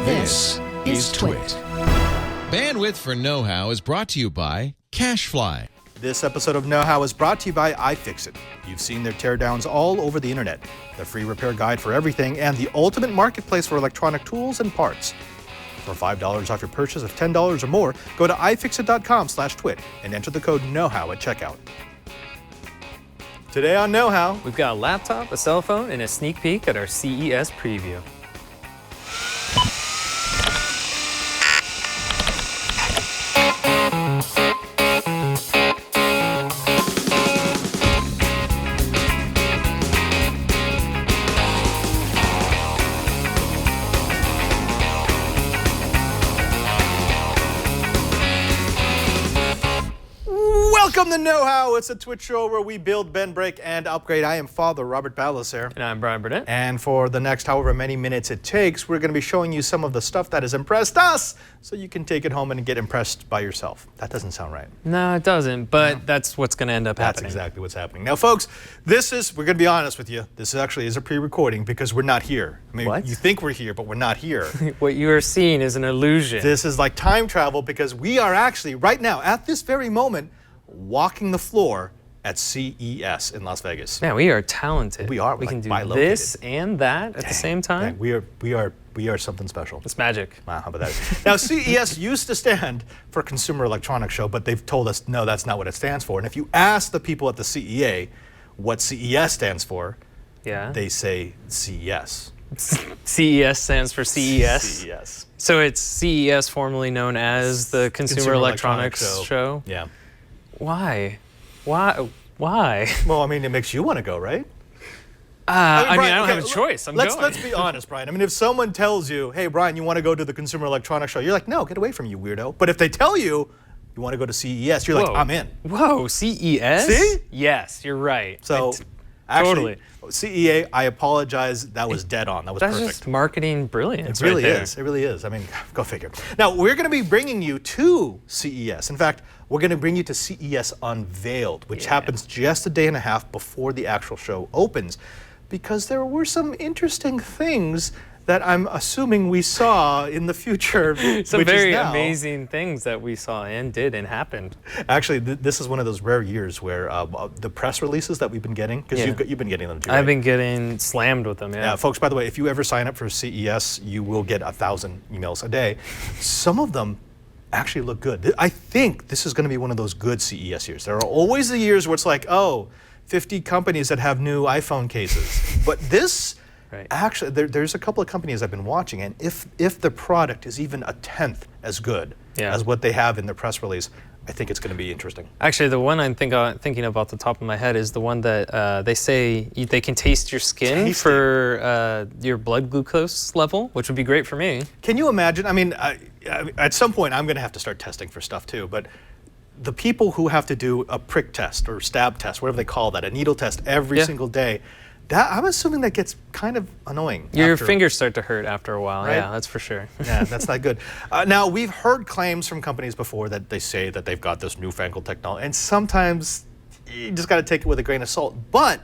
This is Twit. Bandwidth for Know-How is brought to you by CacheFly. This episode of Know-How is brought to you by iFixit. You've seen their teardowns all over the internet. The free repair guide for everything and the ultimate marketplace for electronic tools and parts. For $5 off your purchase of $10 or more, go to ifixit.com/twit and enter the code Know-How at checkout. Today on Know-How, we've got a laptop, a cell phone, and a sneak peek at our CES Preview. Welcome to Know-How. It's a Twitch show where we build, bend, break, and upgrade. I am Father Robert Ballecer. And I'm Brian Burnett. And for the next however many minutes it takes, we're going to be showing you some of the stuff that has impressed us so you can take it home and get impressed by yourself. That doesn't sound right. No, it doesn't, but that's what's going to end up happening. That's exactly what's happening. Now, folks, we're going to be honest with you. This actually is a pre-recording because we're not here. I mean, what? You think we're here, but we're not here. What you are seeing is an illusion. This is like time travel because we are actually, right now, at this very moment, walking the floor at CES in Las Vegas. Man, we are talented. We are. We can do bilocated. this and that at the same time. We are something special. It's magic. Wow, how about that? Now, CES used to stand for Consumer Electronics Show, but they've told us, no, that's not what it stands for. And if you ask the people at the CEA what CES stands for, they say CES. CES stands for CES? CES. So it's CES, formerly known as the Consumer Electronics Show? Yeah. Why? Why? Well, I mean, it makes you want to go, right? I don't have a choice. Let's be honest, Brian. I mean, if someone tells you, hey, Brian, you want to go to the Consumer Electronics Show, you're like, no, get away from me, you weirdo. But if they tell you you want to go to CES, you're like, I'm in. Whoa, CES? See? Yes, you're right. So, totally. CEA, I apologize. That was dead on. That was perfect. That's just marketing brilliance. It really right is. It really is. I mean, go figure. Now, we're going to be bringing you to CES. In fact, we're going to bring you to CES Unveiled, which happens just a day and a half before the actual show opens, because there were some interesting things that I'm assuming we saw in the future. Some very amazing things that we saw and did and happened. Actually, this is one of those rare years where the press releases that we've been getting, because you've been getting them too, right? I've been getting slammed with them, Yeah, folks, by the way, if you ever sign up for CES, you will get 1,000 emails a day. Some of them actually look good. I think this is going to be one of those good CES years. There are always the years where it's like, 50 companies that have new iPhone cases. But this... Right. Actually, there's a couple of companies I've been watching, and if the product is even a tenth as good as what they have in their press release, I think it's going to be interesting. Actually, the one I'm thinking of off the top of my head is the one that they say they can taste your skin for your blood glucose level, which would be great for me. Can you imagine? I mean, at some point, I'm going to have to start testing for stuff too, but the people who have to do a prick test or stab test, whatever they call that, a needle test every single day, I'm assuming that gets kind of annoying. Your fingers start to hurt after a while. Right? Yeah, that's for sure. Yeah, that's not good. Now, we've heard claims from companies before that they say that they've got this newfangled technology, and sometimes you just got to take it with a grain of salt. But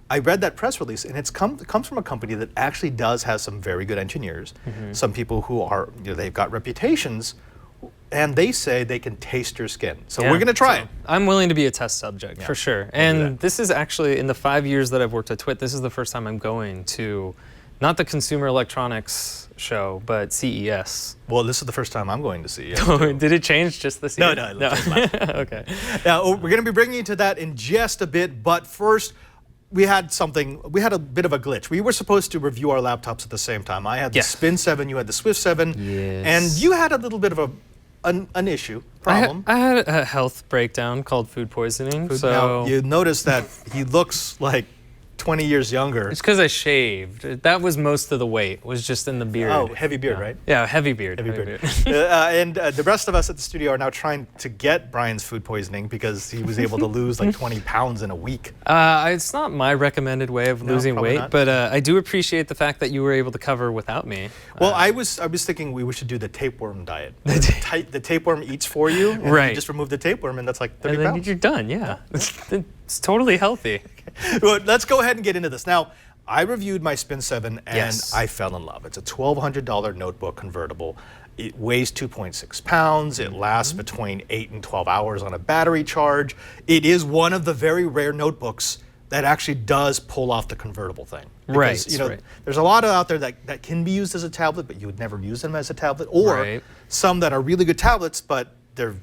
I read that press release, and it comes from a company that actually does have some very good engineers, some people who are, they've got reputations, and they say they can taste your skin. So we're going to try it. I'm willing to be a test subject, for sure. And this is actually, in the 5 years that I've worked at Twit, this is the first time I'm going to, not the Consumer Electronics Show, but CES. Well, this is the first time I'm going to CES. Did it change just this year? No. Okay. Now, we're going to be bringing you to that in just a bit, but first, we had a bit of a glitch. We were supposed to review our laptops at the same time. I had the Spin 7, you had the Swift 7, and you had a little bit of an issue, problem. I had a health breakdown called food poisoning. Now, you notice that he looks like 20 years younger. It's because I shaved. That was most of the weight, was just in the beard. Oh, heavy beard, right? Yeah, heavy beard. And the rest of us at the studio are now trying to get Brian's food poisoning because he was able to lose like 20 pounds in a week. It's not my recommended way of losing weight, but I do appreciate the fact that you were able to cover without me. Well, I was thinking we should do the tapeworm diet. The tapeworm eats for you, and you just remove the tapeworm, and that's like 30 pounds. And then you're done, It's totally healthy. Well, let's go ahead and get into this. Now, I reviewed my Spin 7 and Yes. I fell in love. It's a $1,200 notebook convertible. It weighs 2.6 pounds. It lasts between 8 and 12 hours on a battery charge. It is one of the very rare notebooks that actually does pull off the convertible thing. Because, Right. there's a lot out there that can be used as a tablet, but you would never use them as a tablet, or Right. some that are really good tablets, but they're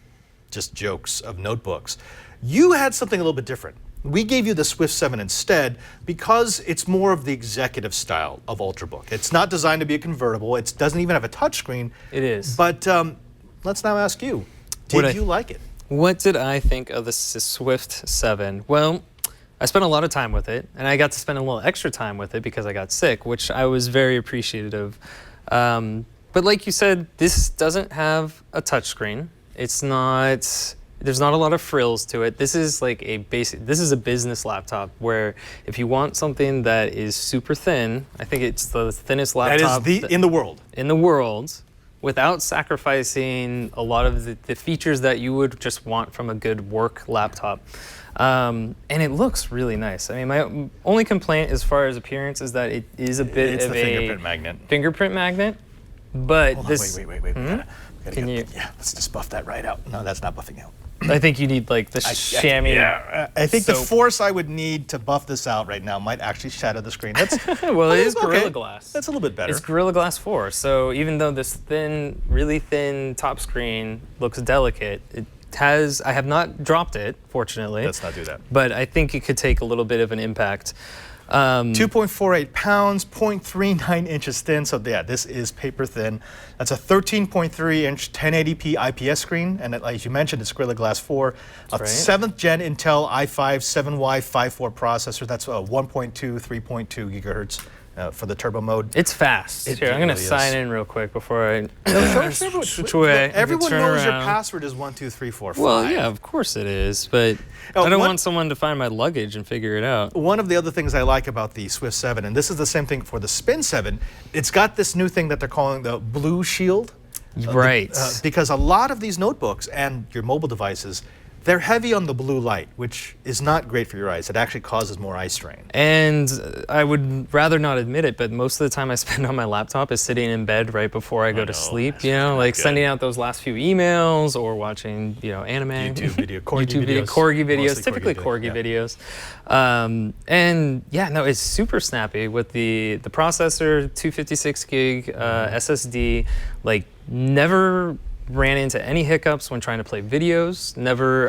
just jokes of notebooks. You had something a little bit different. We gave you the Swift 7 instead because it's more of the executive style of Ultrabook. It's not designed to be a convertible. It doesn't even have a touchscreen. It is. But let's now ask you, did you like it? What did I think of the Swift 7? Well, I spent a lot of time with it, and I got to spend a little extra time with it because I got sick, which I was very appreciative of. But like you said, this doesn't have a touchscreen. There's not a lot of frills to it. This is like this is a business laptop where if you want something that is super thin, I think it's the thinnest laptop That is in the world. in the world, without sacrificing a lot of the features that you would just want from a good work laptop. And it looks really nice. I mean, my only complaint as far as appearance is that it is a bit It's of the a fingerprint magnet. Fingerprint magnet, but Hold on, this. wait. We gotta Can you- Yeah, let's just buff that right out. No, that's not buffing out. I think you need like the chamois. Yeah, I think the soap. force I would need to buff this out right now might actually shatter the screen. That's Well, it is okay. Gorilla Glass. That's a little bit better. It's Gorilla Glass 4. So even though this really thin top screen looks delicate, I have not dropped it, fortunately. Let's not do that. But I think it could take a little bit of an impact. 2.48 pounds, 0.39 inches thin. So yeah, this is paper thin. That's a 13.3 inch 1080p IPS screen. And as you mentioned, it's Gorilla Glass 4. A right. 7th gen Intel i5 7Y54 processor. That's a 1.2, 3.2 gigahertz for the turbo mode. It's fast. It Here, I'm going to really sign is. in real quick before I switch Look, away. everyone turn knows your around. password is 1, 2, 3, 4, 5. Well, yeah, of course it is, but Oh, I don't what- want someone to find my luggage and figure it out. One of the other things I like about the Swift 7, and this is the same thing for the Spin 7, it's got this new thing that they're calling the Blue Shield. Right. Because a lot of these notebooks and your mobile devices, they're heavy on the blue light, which is not great for your eyes. It actually causes more eye strain. And I would rather not admit it, but most of the time I spend on my laptop is sitting in bed right before I go to sleep. You know, like sending out those last few emails or watching, anime. YouTube video, corgi videos. Corgi videos, Mostly typically corgi corgi videos. And yeah, no, it's super snappy with the processor, 256 gig SSD, like never ran into any hiccups when trying to play videos.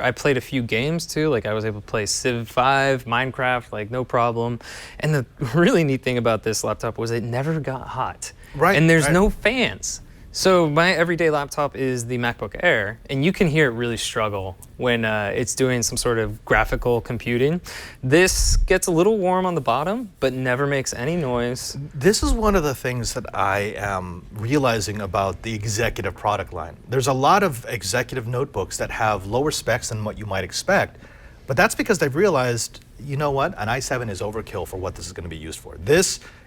I played a few games too, like I was able to play Civ 5, Minecraft, like no problem. And the really neat thing about this laptop was it never got hot. Right, And there's right. no fans. So my everyday laptop is the MacBook Air, and you can hear it really struggle when it's doing some sort of graphical computing. This gets a little warm on the bottom, but never makes any noise. This is one of the things that I am realizing about the executive product line. There's a lot of executive notebooks that have lower specs than what you might expect, but that's because they've realized, you know what, an i7 is overkill for what this is going to be used for.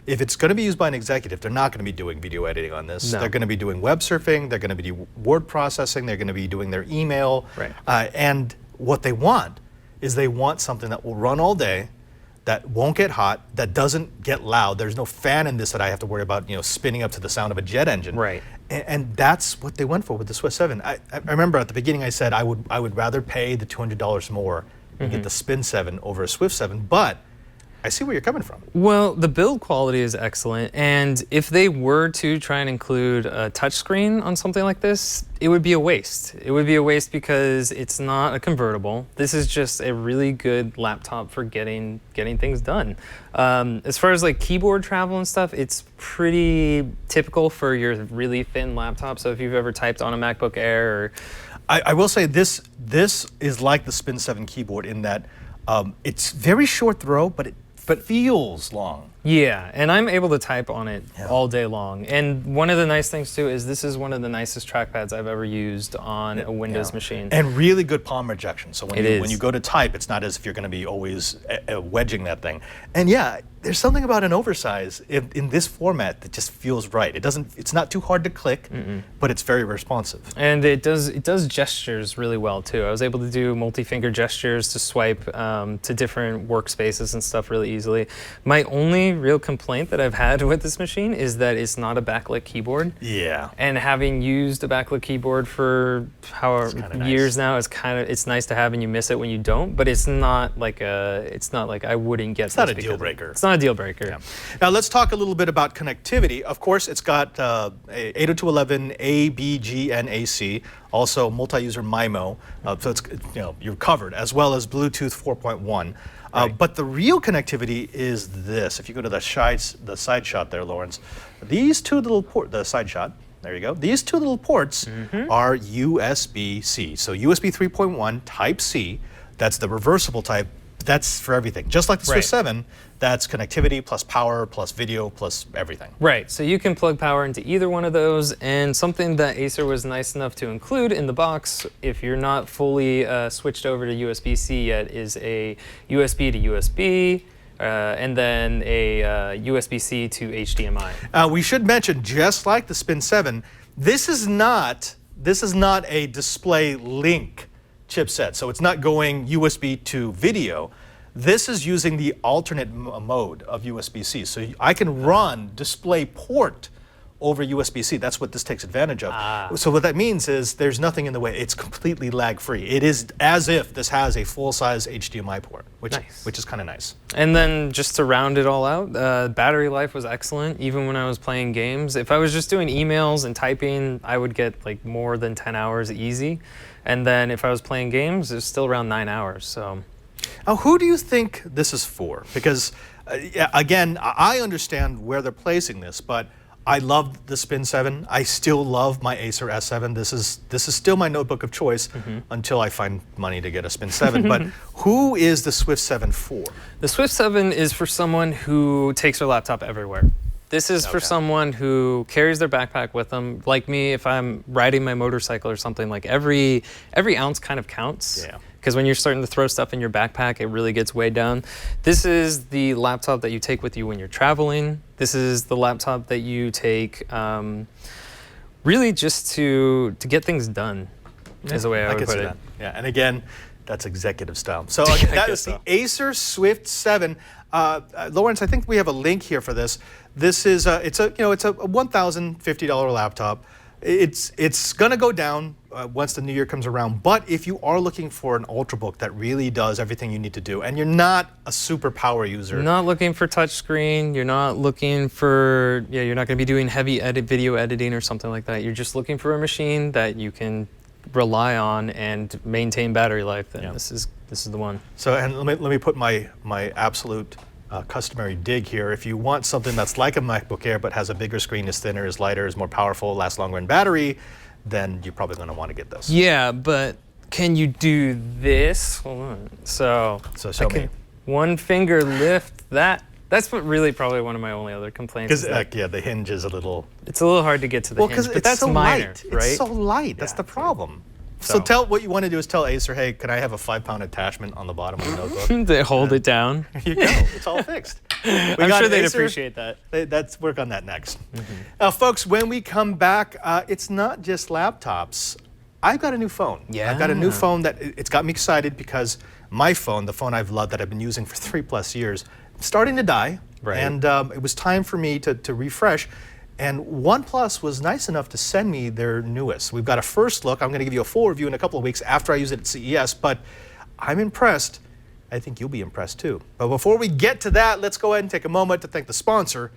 If it's going to be used by an executive, they're not going to be doing video editing on this. No. They're going to be doing web surfing, they're going to be doing word processing, they're going to be doing their email. Right. And what they want is they want something that will run all day, that won't get hot, that doesn't get loud. There's no fan in this that I have to worry about, spinning up to the sound of a jet engine. Right. And that's what they went for with the Swift 7. I remember at the beginning I said I would rather pay the $200 more and get the Spin 7 over a Swift 7, but I see where you're coming from. Well, the build quality is excellent, and if they were to try and include a touchscreen on something like this, it would be a waste. It would be a waste because it's not a convertible. This is just a really good laptop for getting things done. As far as like keyboard travel and stuff, it's pretty typical for your really thin laptop. So if you've ever typed on a MacBook Air or I will say this is like the Spin 7 keyboard in that it's very short throw, but it feels long. Yeah, and I'm able to type on it all day long. And one of the nice things too is this is one of the nicest trackpads I've ever used on a Windows machine. And really good palm rejection. So when It when is. you go to type, it's not as if you're going to be always wedging that thing. And yeah, there's something about an oversize in this format that just feels right. It's not too hard to click, but it's very responsive. And it does gestures really well too. I was able to do multi-finger gestures to swipe to different workspaces and stuff really easily. My only real complaint that I've had with this machine is that it's not a backlit keyboard. Yeah. And having used a backlit keyboard for years now, it's nice to have, and you miss it when you don't. But it's not like I wouldn't get. It's not a deal breaker. It's not a deal breaker. Yeah. Now let's talk a little bit about connectivity. Of course, it's got 802.11 A, B, G, and AC. Also multi-user MIMO, so it's you're covered, as well as Bluetooth 4.1. Right. But the real connectivity is this. If you go to the side shot there, Lawrence, these two little the side shot. There you go. These two little ports are USB-C. So USB 3.1 Type-C. That's the reversible type. That's for everything. Just like the Swift 7, that's connectivity plus power plus video plus everything. Right, so you can plug power into either one of those, and something that Acer was nice enough to include in the box, if you're not fully switched over to USB-C yet, is a USB to USB, and then a USB-C to HDMI. We should mention, just like the Spin 7, this is not a display link chipset, so it's not going USB to video. This is using the alternate mode of USB-C. So I can run display port over USB-C. That's what this takes advantage of. So what that means is there's nothing in the way. It's completely lag-free. It is as if this has a full-size HDMI port, which is kind of nice. And then just to round it all out, battery life was excellent, even when I was playing games. If I was just doing emails and typing, I would get like more than 10 hours easy. And then if I was playing games, it was still around 9 hours. So, now, who do you think this is for? Because, again, I understand where they're placing this, but I love the Spin 7. I still love my Acer S7. This is still my notebook of choice until I find money to get a Spin 7. But who is the Swift 7 for? The Swift 7 is for someone who takes their laptop everywhere. This is for someone who carries their backpack with them. Like me, if I'm riding my motorcycle or something, like every ounce kind of counts. Yeah. Because when you're starting to throw stuff in your backpack, it really gets weighed down. This is the laptop that you take with you when you're traveling. This is the laptop that you take really just to get things done, is the way I would put it. Yeah, and again, that's executive style. So that is the Acer Swift 7. Lawrence, I think we have a link here for this. This is it's a $1,050 laptop. It's gonna go down once the new year comes around. But if you are looking for an ultrabook that really does everything you need to do, and you're not a super power user, not looking for touchscreen, you're not looking for you're not gonna be doing heavy video editing or something like that. You're just looking for a machine that you can rely on and maintain battery life. Then this is the one. So, and let me put my absolute customary dig here. If you want something that's like a MacBook Air but has a bigger screen, is thinner, is lighter, is more powerful, lasts longer in battery, then you're probably going to want to get this. Yeah, but can you do this? Hold on. So show me. One finger lift that. That's probably one of my only other complaints. Because the hinge is a little. It's a little hard to get to the hinge, but that's so minor, light. right? It's so light. That's the problem. So what you want to do is tell Acer, hey, can I have a 5-pound attachment on the bottom of the notebook? They hold it down. Here you go. It's all fixed. I'm sure they'd appreciate that. Let's work on that next. Now, folks, when we come back, it's not just laptops. I've got a new phone. Yeah. I've got a new phone that it's got me excited because my phone, the phone I've loved that I've been using for 3+ years, starting to die. Right. And it was time for me to refresh. And OnePlus was nice enough to send me their newest. We've got a first look. I'm going to give you a full review in a couple of weeks after I use it at CES, but I'm impressed. I think you'll be impressed too. But before we get to that, let's go ahead and take a moment to thank the sponsor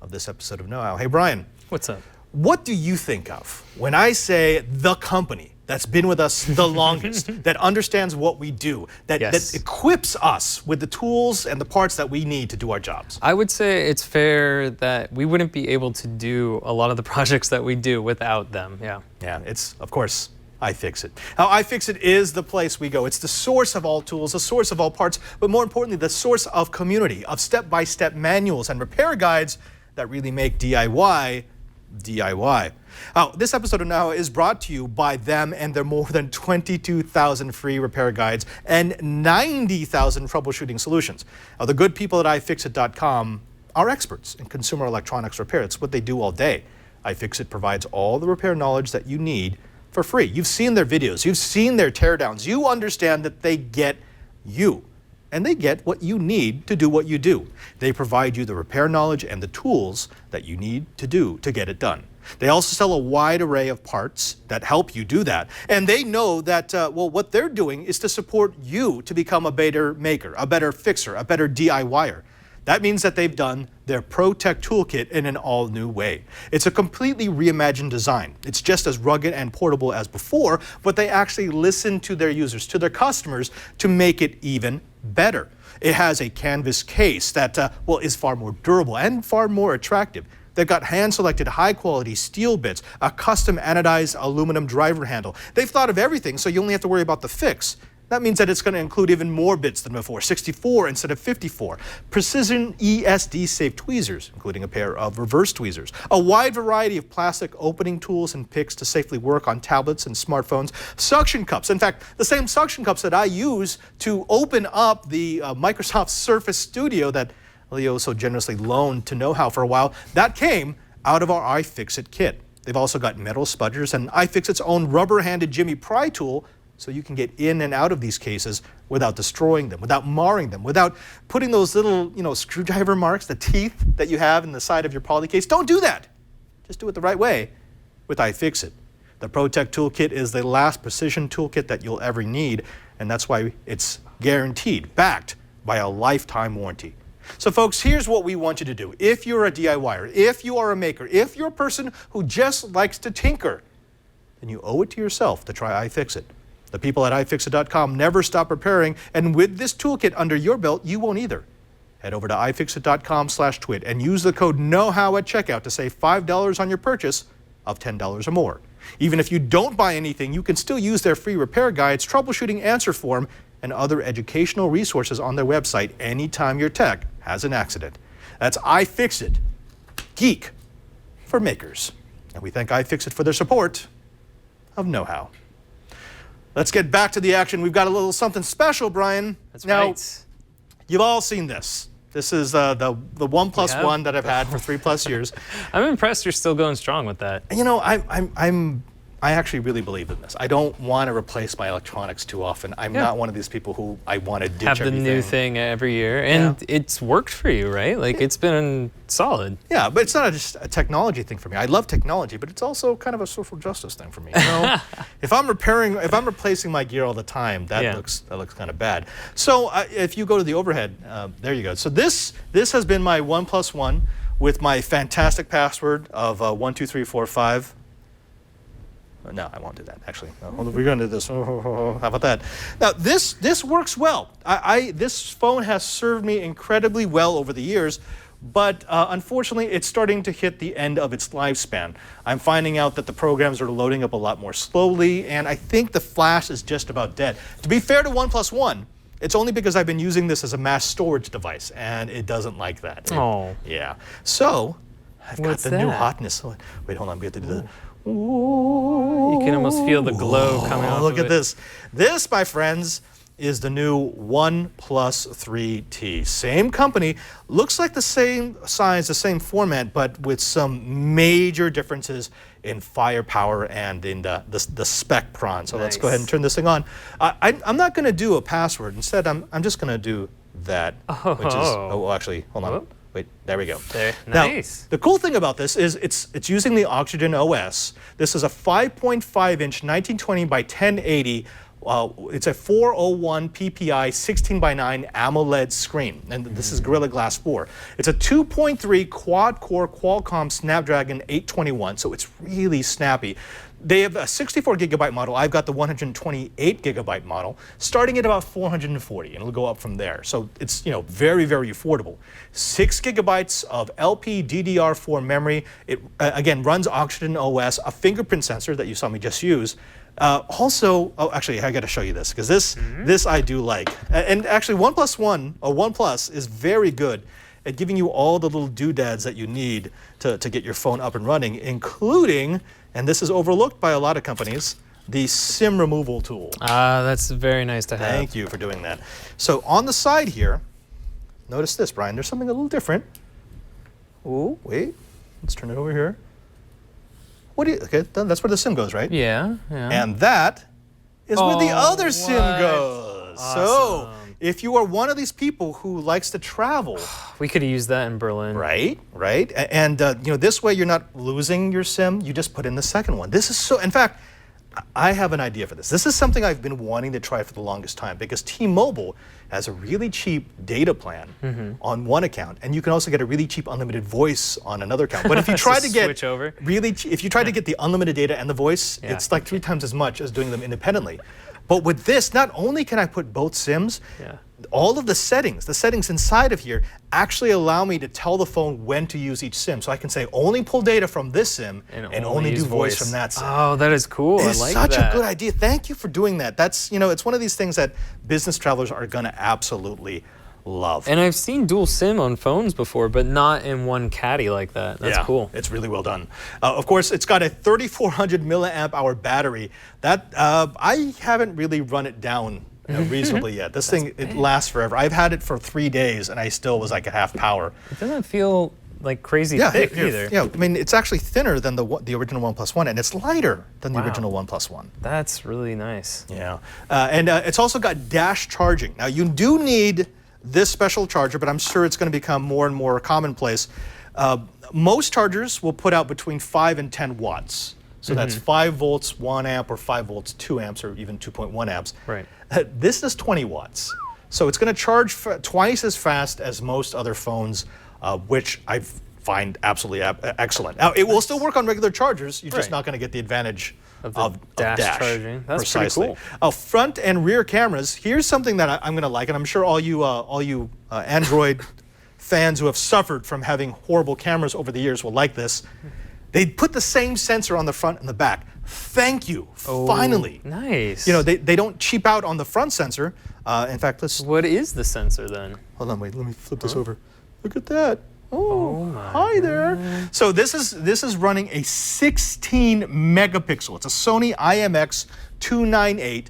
of this episode of Know How. Hey, Brian. What's up? What do you think of when I say the company that's been with us the longest, that understands what we do, that equips us with the tools and the parts that we need to do our jobs? I would say it's fair that we wouldn't be able to do a lot of the projects that we do without them. Yeah. Yeah, it's, of course, iFixit. Now, iFixit is the place we go. It's the source of all tools, the source of all parts, but more importantly, the source of community, of step-by-step manuals and repair guides that really make DIY DIY. This episode of Now is brought to you by them and their more than 22,000 free repair guides and 90,000 troubleshooting solutions. The good people at iFixit.com are experts in consumer electronics repair. It's what they do all day. iFixit provides all the repair knowledge that you need for free. You've seen their videos, you've seen their teardowns, you understand that they get you. And they get what you need to do what you do. They provide you the repair knowledge and the tools that you need to do to get it done. They also sell a wide array of parts that help you do that. And they know that, what they're doing is to support you to become a better maker, a better fixer, a better DIYer. That means that they've done their ProTech toolkit in an all-new way. It's a completely reimagined design. It's just as rugged and portable as before, but they actually listen to their users, to their customers, to make it even better. It has a canvas case that, is far more durable and far more attractive. They've got hand-selected high-quality steel bits, a custom anodized aluminum driver handle. They've thought of everything, so you only have to worry about the fix. That means that it's going to include even more bits than before, 64 instead of 54. Precision ESD-safe tweezers, including a pair of reverse tweezers. A wide variety of plastic opening tools and picks to safely work on tablets and smartphones. Suction cups. In fact, the same suction cups that I use to open up the Microsoft Surface Studio that Leo so generously loaned to Know How for a while, that came out of our iFixit kit. They've also got metal spudgers and iFixit's own rubber-handed Jimmy Pry tool, so you can get in and out of these cases without destroying them, without marring them, without putting those little, screwdriver marks, the teeth that you have in the side of your poly case. Don't do that. Just do it the right way with iFixit. The ProTech toolkit is the last precision toolkit that you'll ever need, and that's why it's guaranteed, backed by a lifetime warranty. So folks, here's what we want you to do. If you're a DIYer, if you are a maker, if you're a person who just likes to tinker, then you owe it to yourself to try iFixit. The people at iFixit.com never stop repairing, and with this toolkit under your belt, you won't either. Head over to iFixit.com/twit and use the code KNOWHOW at checkout to save $5 on your purchase of $10 or more. Even if you don't buy anything, you can still use their free repair guides, troubleshooting answer form, and other educational resources on their website anytime your tech has an accident. That's iFixit, geek for makers. And we thank iFixit for their support of Know How. Let's get back to the action. We've got a little something special, Brian. That's now, right. You've all seen this. This is the OnePlus One that I've had for 3+ years. I'm impressed you're still going strong with that. I actually really believe in this. I don't want to replace my electronics too often. I'm not one of these people who I want to ditch have the everything. new thing every year, and it's worked for you, right? Like it's been solid. Yeah, but it's not just a technology thing for me. I love technology, but it's also kind of a social justice thing for me. If I'm replacing my gear all the time, that looks kind of bad. So if you go to the overhead, there you go. So this has been my OnePlus One with my fantastic password of 12345. No, I won't do that, actually. No, we're going to do this. How about that? Now, this works well. This phone has served me incredibly well over the years, but unfortunately, it's starting to hit the end of its lifespan. I'm finding out that the programs are loading up a lot more slowly, and I think the flash is just about dead. To be fair to OnePlus One, it's only because I've been using this as a mass storage device, and it doesn't like that. Yeah. So, I've got the new hotness. Wait, hold on. We have to do the... Ooh. You can almost feel the glow coming off Look of at this. This, my friends, is the new OnePlus 3T. Same company, looks like the same size, the same format, but with some major differences in firepower and in the spec prawn. So let's go ahead and turn this thing on. I'm not going to do a password. Instead, I'm just going to do that, which is, actually, hold on. Wait, there we go. There, nice. Now, the cool thing about this is it's using the Oxygen OS. This is a 5.5-inch 1920 by 1080. It's a 401 PPI 16:9 AMOLED screen, and this is Gorilla Glass 4. It's a 2.3 quad-core Qualcomm Snapdragon 821, so it's really snappy. They have a 64 gigabyte model. I've got the 128 gigabyte model, starting at about 440, and it'll go up from there. So it's very, very affordable. 6 gigabytes of LPDDR4 memory. It again runs Oxygen OS, a fingerprint sensor that you saw me just use. Also, actually, I got to show you this because this I do like. And actually, OnePlus One or OnePlus is very good at giving you all the little doodads that you need to get your phone up and running, including, and this is overlooked by a lot of companies, the SIM removal tool. That's very nice to have. Thank you for doing that. So on the side here, notice this, Brian, there's something a little different. Oh, wait, let's turn it over here. Okay, that's where the SIM goes, right? Yeah, yeah. And that is where the other SIM goes. Awesome. So if you are one of these people who likes to travel, We could have used that in Berlin. right, and this way you're not losing your SIM. You just put in the second one. This is so. In fact, I have an idea for this. This is something I've been wanting to try for the longest time because T-Mobile has a really cheap data plan on one account, and you can also get a really cheap unlimited voice on another account. But if you try to get switch over. if you try to get the unlimited data and the voice, it's like 3 times as much as doing them independently. But with this, not only can I put both SIMs, all of the settings inside of here actually allow me to tell the phone when to use each SIM. So I can say only pull data from this SIM and only do voice from that SIM. Oh, that is cool. It's I like such that. a good idea. Thank you for doing that. That's, it's one of these things that business travelers are going to absolutely love. And I've seen dual SIM on phones before, but not in one caddy like that. That's cool. It's really well done. Of course, it's got a 3,400 milliamp hour battery. That I haven't really run it down reasonably yet. This thing, it lasts forever. I've had it for 3 days, and I still was like at half power. It doesn't feel like crazy thick either. Yeah, I mean, it's actually thinner than the original OnePlus One, and it's lighter than the original OnePlus One. That's really nice. Yeah, and it's also got dash charging. Now, you do need this special charger, but I'm sure it's going to become more and more commonplace. Most chargers will put out between 5 and 10 watts. So that's 5 volts, 1 amp, or 5 volts, 2 amps, or even 2.1 amps. Right. This is 20 watts. So it's going to charge twice as fast as most other phones, which I find absolutely excellent. Now, it will still work on regular chargers. You're just not going to get the advantage of dash charging. That's precisely. pretty cool. Front and rear cameras. Here's something that I'm going to like, and I'm sure all you Android fans who have suffered from having horrible cameras over the years will like this. They put the same sensor on the front and the back. Thank you. Finally. Nice. They don't cheap out on the front sensor. In fact, What is the sensor then? hold on, wait. Let me flip this over. Look at that. Oh, hi there. So this is running a 16 megapixel. It's a Sony IMX 298.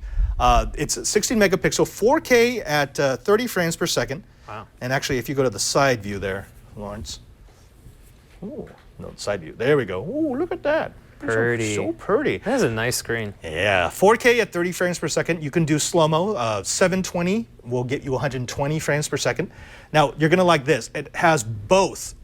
It's a 16 megapixel, 4K at 30 frames per second. Wow. And actually, if you go to the side view there, Lawrence. Oh, no, side view. There we go. Oh, look at that. Pretty. So pretty. That is a nice screen. Yeah, 4K at 30 frames per second. You can do slow-mo. 720 will get you 120 frames per second. Now, you're going to like this. It has both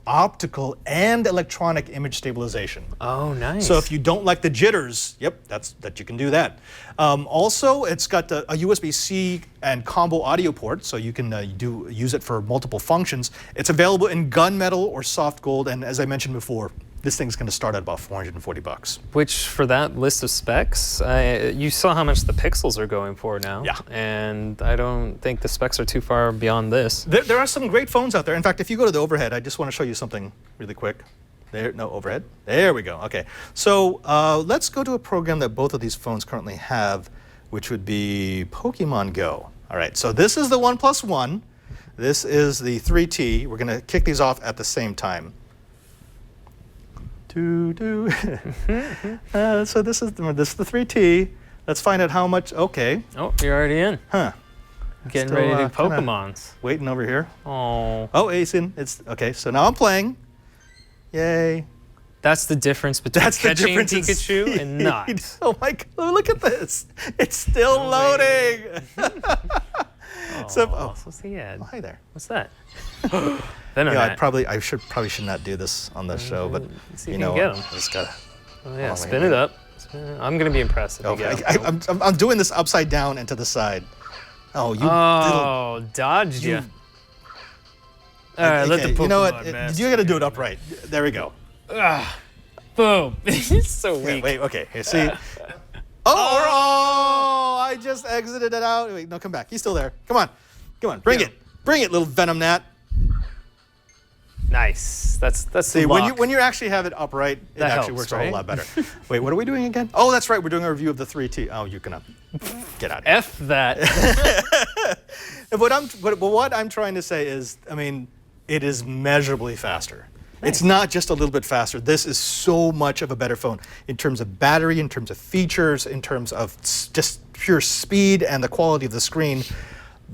optical and electronic image stabilization. Oh, nice. So if you don't like the jitters, that you can do that. Also, it's got a USB-C and combo audio port, so you can use it for multiple functions. It's available in gunmetal or soft gold, and as I mentioned before, this thing's going to start at about $440. Which, for that list of specs, you saw how much the pixels are going for now. Yeah. And I don't think the specs are too far beyond this. There are some great phones out there. In fact, if you go to the overhead, I just want to show you something really quick. No, overhead. There we go. Okay. So let's go to a program that both of these phones currently have, which would be Pokemon Go. All right. So this is the OnePlus One. This is the 3T. We're going to kick these off at the same time. So this is the 3T. Let's find out how much. Okay. Oh, you're already in. Huh. Getting Still, ready to do kinda Pokemons. Waiting over here. Oh. Oh, Acer. It's okay. So now I'm playing. Yay. That's the difference between catching in Pikachu and not. Oh my God! Look at this. It's still loading. What's the ad? Hi there. What's that? Then I probably should not do this on the show, but let's see if you can get them. I just gotta. Oh, yeah, spin it up. I'm gonna be impressed if you get them. I'm doing this upside down and to the side. Oh, you dodged you. All right, let the Pokemon You know what? master You got to do it upright. There we go. Boom. It's so weak. Wait, okay. Here, see. Oh, I just exited it out. Wait, no, come back. He's still there. Come on. Bring it. Bring it, little Venom Gnat. Nice. That's See, luck. when you actually have it upright, it That actually helps, works a whole lot better. Wait, what are we doing again? Oh, that's right. We're doing a review of the 3T. Oh, you can get out of here. F that. But what I'm trying to say is, I mean, it is measurably faster. It's not just a little bit faster. This is so much of a better phone in terms of battery, in terms of features, in terms of just pure speed and the quality of the screen.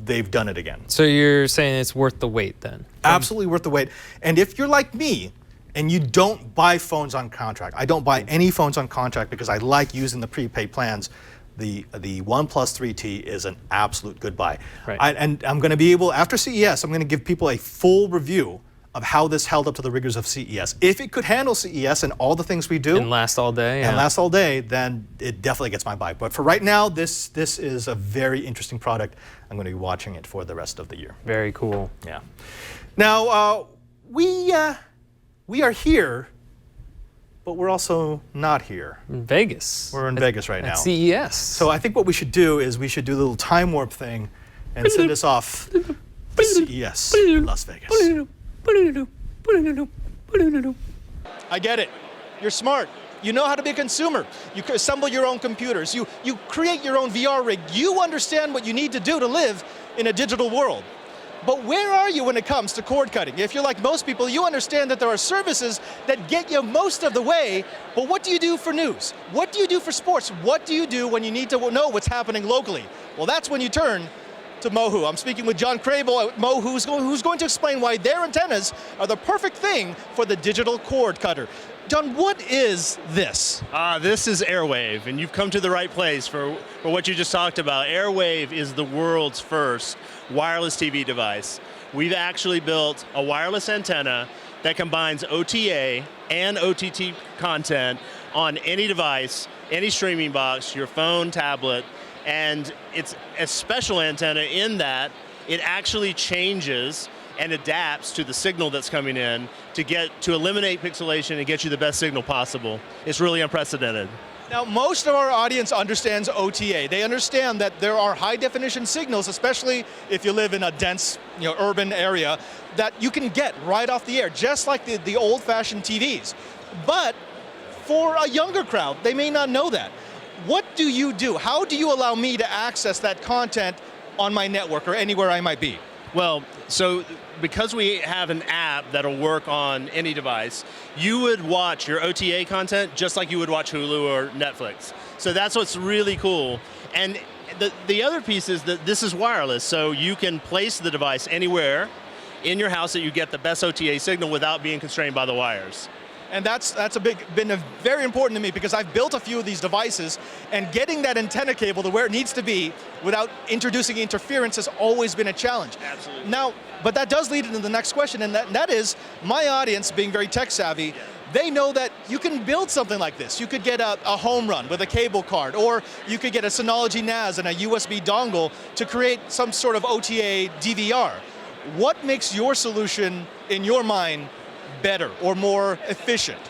They've done it again. So you're saying it's worth the wait then? Absolutely worth the wait. And if you're like me and you don't buy phones on contract, I don't buy any phones on contract because I like using the prepaid plans, the OnePlus 3T is an absolute good buy. Right. And I'm going to be able, after CES, I'm going to give people a full review of how this held up to the rigors of CES. If it could handle CES and all the things we do, And last all day. and last all day, then it definitely gets my buy. But for right now, this is a very interesting product. I'm going to be watching it for the rest of the year. Very cool. Yeah. Now, we are here, but we're also not here. In Vegas. We're in Vegas right now. At CES. So I think what we should do is we should do the little time warp thing and send us off to CES in Las Vegas. I get it. You're smart. You know how to be a consumer. You assemble your own computers. You create your own VR rig. You understand what you need to do to live in a digital world. But where are you when it comes to cord cutting? If you're like most people, you understand that there are services that get you most of the way, but what do you do for news? What do you do for sports? What do you do when you need to know what's happening locally? Well, that's when you turn to Moho. I'm speaking with John Crable at Moho, who's going to explain why their antennas are the perfect thing for the digital cord cutter. John, what is this? This is AirWave, and you've come to the right place for what you just talked about. AirWave is the world's first wireless TV device. We've actually built a wireless antenna that combines OTA and OTT content on any device, any streaming box, your phone, tablet, and it's a special antenna in that it actually changes and adapts to the signal that's coming in to eliminate pixelation and get you the best signal possible. It's really unprecedented. Now, most of our audience understands OTA. They understand that there are high definition signals, especially if you live in a dense, urban area, that you can get right off the air, just like the old-fashioned TVs. But for a younger crowd, they may not know that. What do you do? How do you allow me to access that content on my network or anywhere I might be? Well, so because we have an app that'll work on any device, you would watch your OTA content just like you would watch Hulu or Netflix. So that's what's really cool. And the other piece is that this is wireless, so you can place the device anywhere in your house that you get the best OTA signal without being constrained by the wires. And that's been very important to me because I've built a few of these devices, and getting that antenna cable to where it needs to be without introducing interference has always been a challenge. Absolutely. Now, but that does lead into the next question, and that is, my audience being very tech savvy, they know that you can build something like this. You could get a home run with a cable card, or you could get a Synology NAS and a USB dongle to create some sort of OTA DVR. What makes your solution, in your mind, better or more efficient?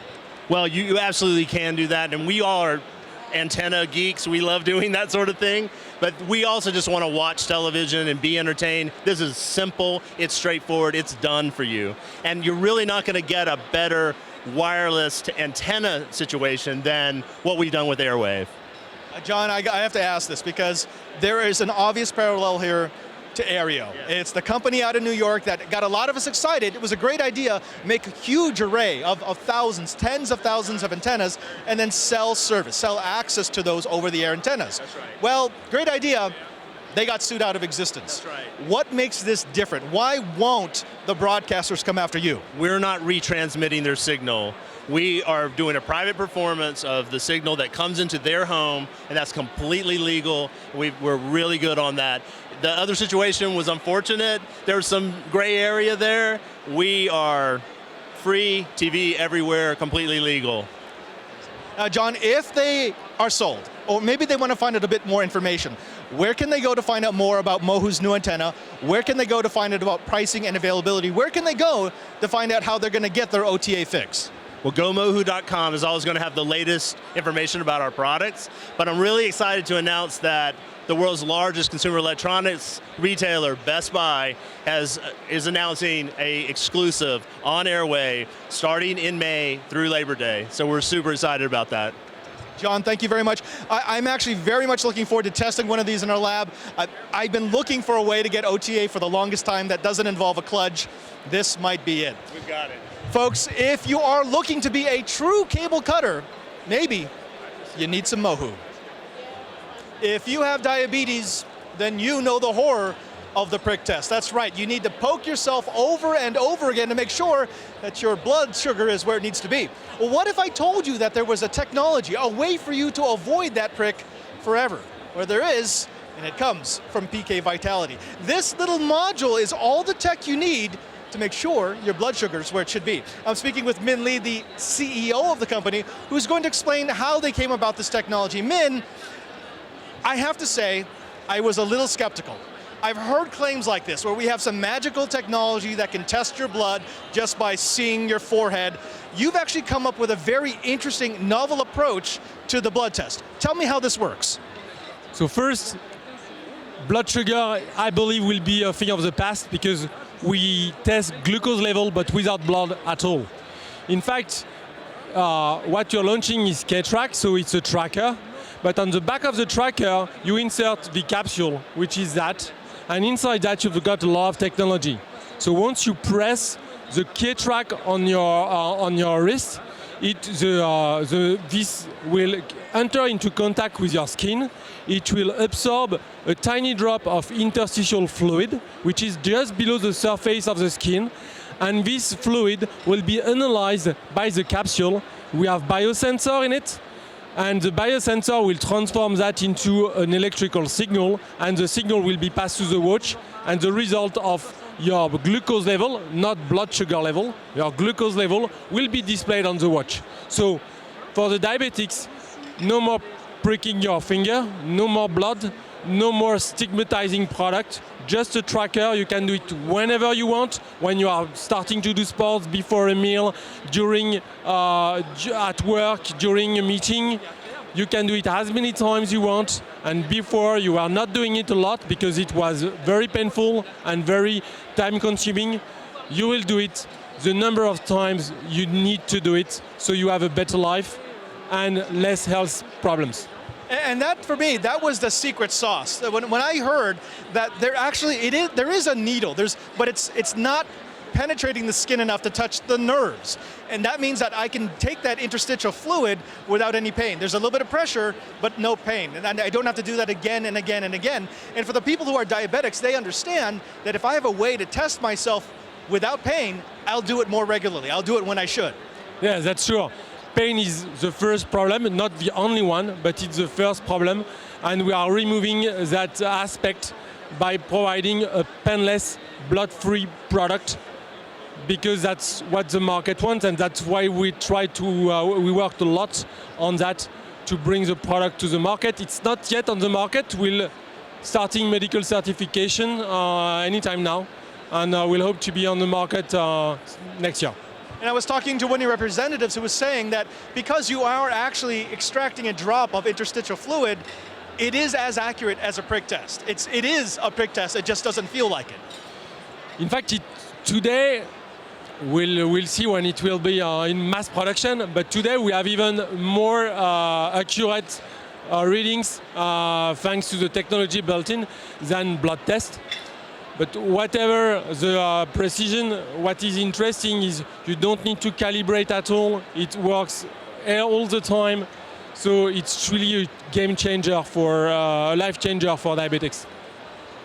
Well, you absolutely can do that, and we all are antenna geeks. We love doing that sort of thing, but we also just want to watch television and be entertained. This is simple, it's straightforward, it's done for you. And you're really not going to get a better wireless to antenna situation than what we've done with AirWave. John, I have to ask this because there is an obvious parallel here to Aereo. Yeah. It's the company out of New York that got a lot of us excited. It was a great idea, make a huge array of thousands, tens of thousands of antennas, and then sell access to those over-the-air antennas. That's right. Well, great idea. They got sued out of existence. That's right. What makes this different? Why won't the broadcasters come after you? We're not retransmitting their signal. We are doing a private performance of the signal that comes into their home, and that's completely legal. We're really good on that. The other situation was unfortunate. There was some gray area there. We are free TV everywhere, completely legal. Now, John, if they are sold, or maybe they want to find out a bit more information, where can they go to find out more about Moho's new antenna? Where can they go to find out about pricing and availability? Where can they go to find out how they're going to get their OTA fix? Well, GoMoho.com is always going to have the latest information about our products, but I'm really excited to announce that the world's largest consumer electronics retailer, Best Buy, is announcing an exclusive on AirWave starting in May through Labor Day. So we're super excited about that. John, thank you very much. I'm actually very much looking forward to testing one of these in our lab. I've been looking for a way to get OTA for the longest time that doesn't involve a kludge. This might be it. We've got it. Folks, if you are looking to be a true cable cutter, maybe you need some Moho. If you have diabetes, then you know the horror of the prick test. That's right, you need to poke yourself over and over again to make sure that your blood sugar is where it needs to be. Well, what if I told you that there was a technology, a way for you to avoid that prick forever? Well, there is, and it comes from PK Vitality. This little module is all the tech you need to make sure your blood sugar is where it should be. I'm speaking with Min Lee, the CEO of the company, who's going to explain how they came about this technology. Min, I have to say, I was a little skeptical. I've heard claims like this, where we have some magical technology that can test your blood just by seeing your forehead. You've actually come up with a very interesting, novel approach to the blood test. Tell me how this works. So first, blood sugar, I believe, will be a thing of the past because we test glucose level but without blood at all. In fact, what you're launching is K-Track, so it's a tracker. But on the back of the tracker, you insert the capsule, which is that. And inside that, you've got a lot of technology. So once you press the K-Track on your wrist, this will enter into contact with your skin. It will absorb a tiny drop of interstitial fluid, which is just below the surface of the skin. And this fluid will be analyzed by the capsule. We have biosensor in it. And the biosensor will transform that into an electrical signal, and the signal will be passed to the watch, and the result of your glucose level, not blood sugar level, your glucose level will be displayed on the watch. So for the diabetics, no more pricking your finger, no more blood, no more stigmatizing product, just a tracker. You can do it whenever you want, when you are starting to do sports, before a meal, during at work, during a meeting. You can do it as many times you want, and before you are not doing it a lot because it was very painful and very time consuming. You will do it the number of times you need to do it so you have a better life and less health problems. And that, for me, that was the secret sauce. When I heard that there is a needle, but it's not penetrating the skin enough to touch the nerves. And that means that I can take that interstitial fluid without any pain. There's a little bit of pressure, but no pain. And I don't have to do that again and again and again. And for the people who are diabetics, they understand that if I have a way to test myself without pain, I'll do it more regularly. I'll do it when I should. Yeah, that's true. Pain is the first problem, not the only one, but it's the first problem. And we are removing that aspect by providing a painless, blood-free product, because that's what the market wants, and that's why we we worked a lot on that to bring the product to the market. It's not yet on the market. We're starting medical certification anytime now, and we'll hope to be on the market next year. And I was talking to one of your representatives who was saying that because you are actually extracting a drop of interstitial fluid, it is as accurate as a prick test. It is a prick test, it just doesn't feel like it. In fact, today, we'll see when it will be in mass production, but today we have even more accurate readings thanks to the technology built in than blood test. But whatever the precision, what is interesting is you don't need to calibrate at all. It works all the time. So it's really a game changer a life changer for diabetics.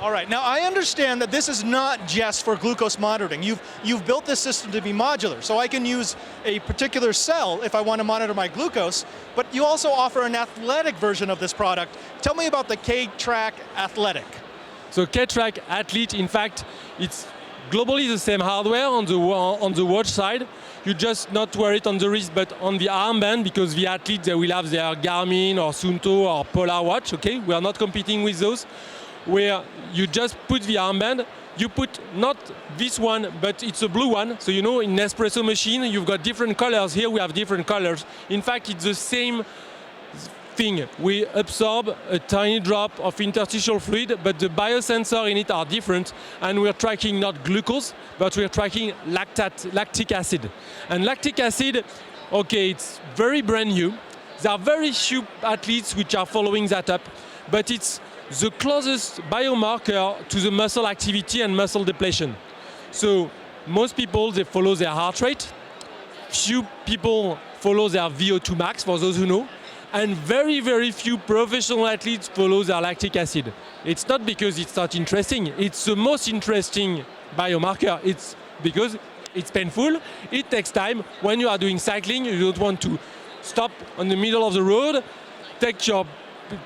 All right, now I understand that this is not just for glucose monitoring. You've built this system to be modular, so I can use a particular cell if I want to monitor my glucose, but you also offer an athletic version of this product. Tell me about the K-Track Athletic. So K-Track Athlete, in fact, it's globally the same hardware on the watch side. You just not wear it on the wrist, but on the armband, because the athletes, they will have their Garmin or Suunto or Polar watch, okay? We are not competing with those, where you just put the armband, you put not this one, but it's a blue one. So in Nespresso machine, you've got different colors. Here we have different colors. In fact, it's the same thing. We absorb a tiny drop of interstitial fluid, but the biosensors in it are different, and we're tracking not glucose, but we're tracking lactic acid. And lactic acid, okay, it's very brand new. There are very few athletes which are following that up, but it's the closest biomarker to the muscle activity and muscle depletion. So most people, they follow their heart rate. Few people follow their VO2 max, for those who know. And very, very few professional athletes follow their lactic acid. It's not because it's not interesting. It's the most interesting biomarker. It's because it's painful. It takes time. When you are doing cycling, you don't want to stop on the middle of the road,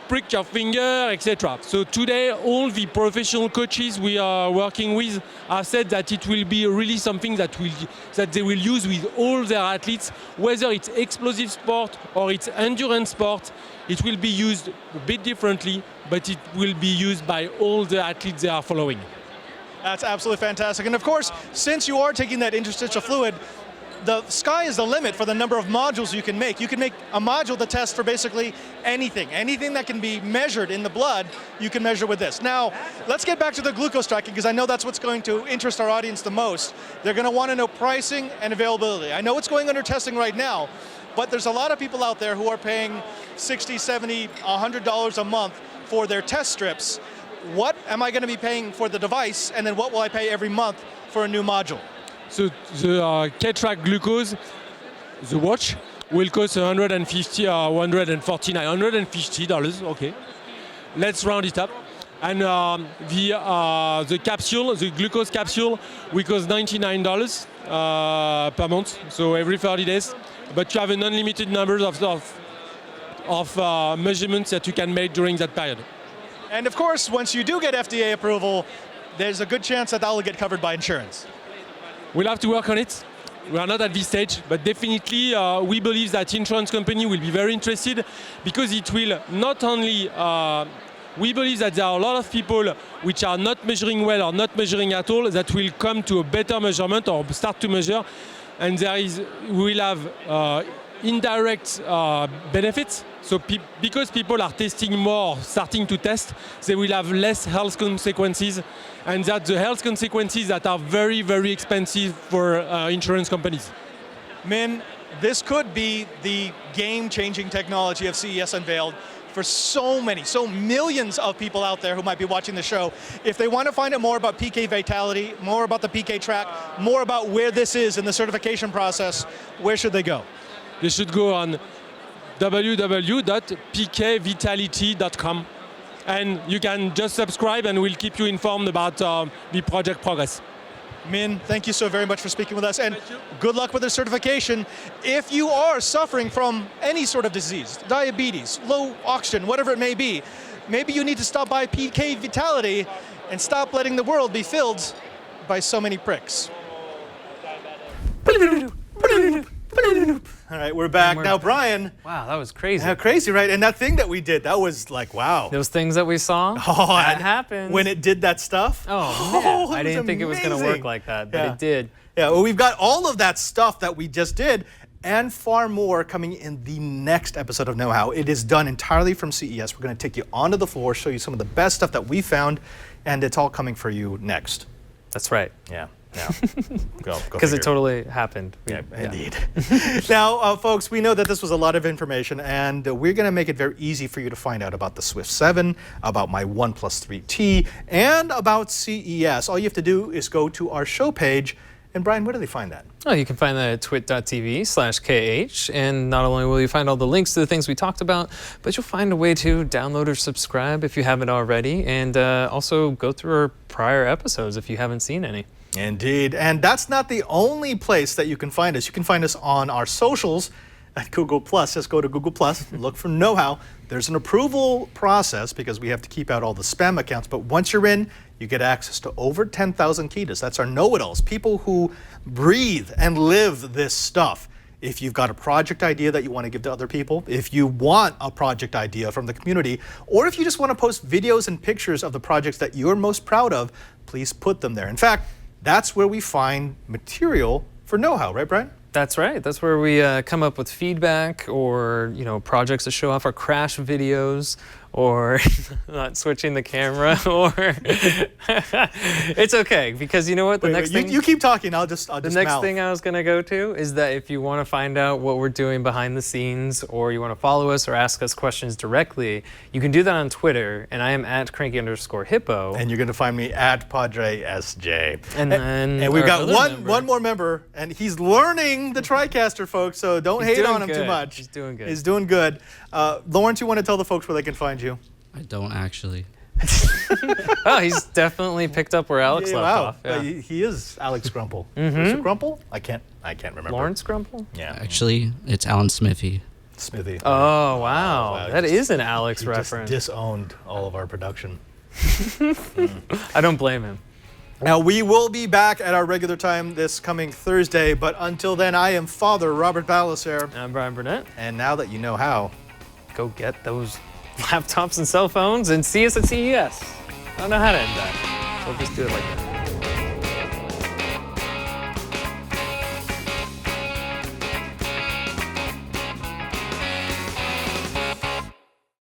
prick your finger, etc. So today, all the professional coaches we are working with have said that it will be really something that they will use with all their athletes, whether it's explosive sport or it's endurance sport. It will be used a bit differently, but it will be used by all the athletes they are following. That's absolutely fantastic. And of course, since you are taking that interstitial fluid, the sky is the limit for the number of modules you can make. You can make a module to test for basically anything. Anything that can be measured in the blood, you can measure with this. Now, let's get back to the glucose tracking, because I know that's what's going to interest our audience the most. They're going to want to know pricing and availability. I know it's going under testing right now, but there's a lot of people out there who are paying $60, $70, $100 a month for their test strips. What am I going to be paying for the device, and then what will I pay every month for a new module? So the K-Track glucose, the watch, will cost $150 or $149, $150, okay. Let's round it up. And the capsule, the glucose capsule, will cost $99 per month, so every 30 days. But you have an unlimited number of measurements that you can make during that period. And of course, once you do get FDA approval, there's a good chance that will get covered by insurance. We'll have to work on it. We are not at this stage, but definitely we believe that insurance company will be very interested, because it will not only, we believe that there are a lot of people which are not measuring well or not measuring at all that will come to a better measurement or start to measure, and we will have indirect benefits. So because people are testing more, starting to test, they will have less health consequences, and that the health consequences that are very, very expensive for insurance companies. Min, this could be the game-changing technology of CES unveiled for so millions of people out there who might be watching the show. If they want to find out more about PK Vitality, more about the PK track, more about where this is in the certification process, where should they go? They should go on www.pkvitality.com, and you can just subscribe and we'll keep you informed about the project progress. Min, thank you so very much for speaking with us, and good luck with the certification. If you are suffering from any sort of disease, diabetes, low oxygen, whatever it may be, maybe you need to stop by PK Vitality and stop letting the world be filled by so many pricks. All right, we're back. Now, Brian. Wow, that was crazy. Crazy, right? And that thing that we did, that was like, wow. Those things that we saw, that happened. When it did that stuff. Oh, man. I didn't think it was going to work like that, but it did. Yeah, well, we've got all of that stuff that we just did and far more coming in the next episode of Know How. It is done entirely from CES. We're going to take you onto the floor, show you some of the best stuff that we found, and it's all coming for you next. That's right. Yeah. Because it totally happened. Indeed. Now, folks, we know that this was a lot of information, and we're going to make it very easy for you to find out about the Swift 7, about my OnePlus 3T, and about CES. All you have to do is go to our show page. And Brian, where do they find that? Oh, you can find that at twit.tv/KH. And not only will you find all the links to the things we talked about, but you'll find a way to download or subscribe if you haven't already, and also go through our prior episodes if you haven't seen any. Indeed. And that's not the only place that you can find us. You can find us on our socials at Google+. Just go to Google+, look for Know How. There's an approval process because we have to keep out all the spam accounts. But once you're in, you get access to over 10,000 Kitas. That's our know-it-alls, people who breathe and live this stuff. If you've got a project idea that you want to give to other people, if you want a project idea from the community, or if you just want to post videos and pictures of the projects that you're most proud of, please put them there. In fact, that's where we find material for Know How, right, Brian? That's right. That's where we come up with feedback or projects to show off our crash videos or not switching the camera, or it's okay because you know what? You keep talking. I'll just the next thing I was gonna go to is that if you want to find out what we're doing behind the scenes, or you want to follow us or ask us questions directly, you can do that on Twitter, and I am at @cranky_hippo. And you're gonna find me at Padre SJ. And we've our got other member- one more member, and he's learning the TriCaster, folks. So don't hate on him too much. He's doing good. He's doing good. Lawrence, you want to tell the folks where they can find you? I don't actually. Oh, he's definitely picked up where Alex left off. Yeah. He is Alex Grumple. Was it Grumple? I can't remember. Lawrence Grumple? Yeah. Actually, it's Alan Smithy. Smithy. Oh, wow. wow, That is an Alex He reference. just disowned all of our production. I don't blame him. Now, we will be back at our regular time this coming Thursday, but until then, I am Father Robert Balliser. I'm Brian Burnett. And now that you know how, Go get those laptops and cell phones and see us at CES. I don't know how to end that, so we'll just do it like that.